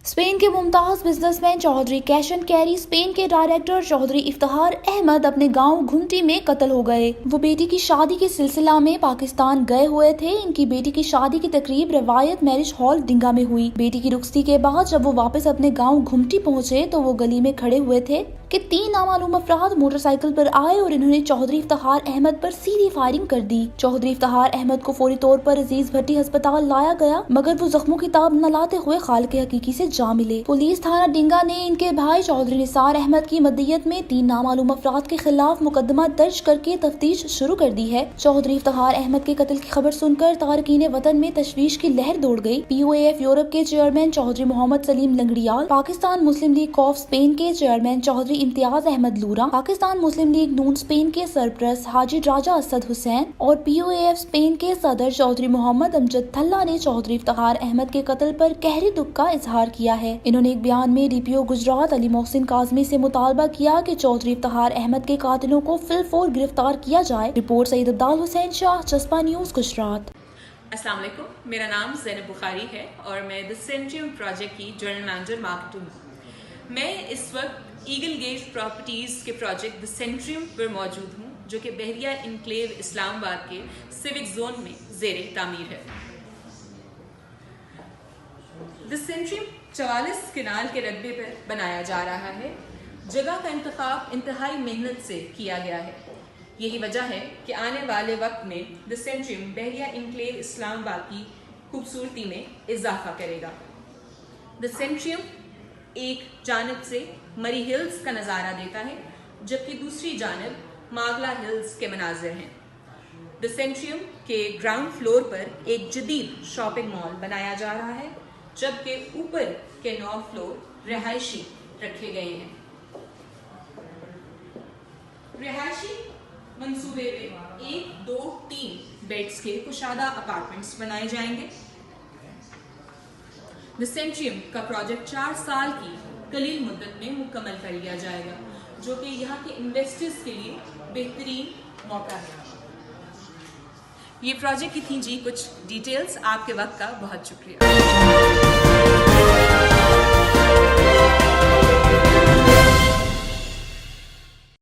Spain के मुमताज businessman Chaudhry कैशन कैरी स्पेन के डायरेक्टर चौधरी इफ्तिखार अहमद अपने गांव घुमटी में कत्ल हो गए। वो बेटी की शादी के सिलसिला में पाकिस्तान गए हुए थे। इनकी बेटी की शादी की तकरीब रवायत मैरिज हॉल डिंगा में हुई। बेटी की रुखसती के बाद जब वो वापस अपने गांव घुमटी पहुंचे तो वो गली में खड़े हुए थे कि 3 नामालूम अफराद मोटरसाइकिल पर आए और इन्होंने चौधरी इफ्तिखार अहमद पर सीधी फायरिंग कर दी। चौधरी इफ्तिखार अहमद को फौरी तौर पर अजीज भट्टी अस्पताल लाया गया, मगर वो जख्मों की ताब न लाते हुए खालिक हकीकी से जा मिले। पुलिस थाना डिंगा ने इनके भाई चौधरी निसार अहमद की मदयत में 3 नामालूम अफराद के खिलाफ मुकदमा दर्ज करके तफ्तीश शुरू कर दी है। चौधरी इफ्तिखार अहमद के कत्ल की खबर सुनकर तारकीन वतन में तशवीश की लहर दौड़ गई। POAF यूरोप के चेयरमैन चौधरी मोहम्मद सलीम लंगड़ियाल, पाकिस्तान मुस्लिम लीग कॉफ स्पेन के चेयरमैन चौधरी इम्तियाज अहमद लूरा, पाकिस्तान मुस्लिम लीग नून स्पेन के सरप्रस्त हाजी राजा असद हुसैन और POAF स्पेन के सदर चौधरी मोहम्मद अमजद थल्ला ने चौधरी इफ्तिखार अहमद के कत्ल पर गहरे दुख का इजहार किया है। इन्होंने एक बयान में DPO गुजरात अली मोहसिन काजमी से मुतालबा किया कि चौधरी इफ्तिखार अहमद के कातिलों को फिलफौर गिरफ्तार किया जाए। रिपोर्ट सईद अब्दाल हुसैन शाह, जस्पा न्यूज, गुजरात। अस्सलाम वालेकुम, मेरा नाम ज़ैनब बुखारी है और मैं द सेंट्रियम प्रोजेक्ट की जनरल मैनेजर मार्केटिंग हूँ। मैं इस वक्त ईगल गेट प्रॉपर्टीज़ के प्रोजेक्ट द सेंट्रियम पर मौजूद हूँ, जो कि बहरिया इनक्लेव इस्लामाबाद के सिविक जोन में ज़ेरे तामीर है। द सेंट्रियम 44 किनाल के रकबे पर बनाया जा रहा है। जगह का इंतखाब इंतहाई मेहनत से किया गया है। यही वजह है कि आने वाले वक्त में द सेंट्रियम बहरिया इनक्लेव इस्लामाबाद की खूबसूरती में इजाफा करेगा। द सेंट्रियम एक जानिब से मरी हिल्स का नज़ारा देता है, जबकि दूसरी जानिब मागला हिल्स के मनाजिर हैं। द सेंट्रियम के ग्राउंड फ्लोर पर एक जदीद शॉपिंग मॉल बनाया जा रहा है, जबकि ऊपर के 9 फ्लोर रिहायशी रखे गए हैं। रिहायशी मंसूबे में 1, 2, 3 बेड्स के कुशादा अपार्टमेंट्स बनाए जाएंगे। द सेंट्रियम का प्रोजेक्ट 4 साल की कलील मुद्दत में मुकम्मल कर लिया जाएगा, जो कि यहाँ के इन्वेस्टर्स के लिए बेहतरीन मौका है। ये प्रोजेक्ट की थी जी कुछ डिटेल्स। आपके वक्त का बहुत शुक्रिया।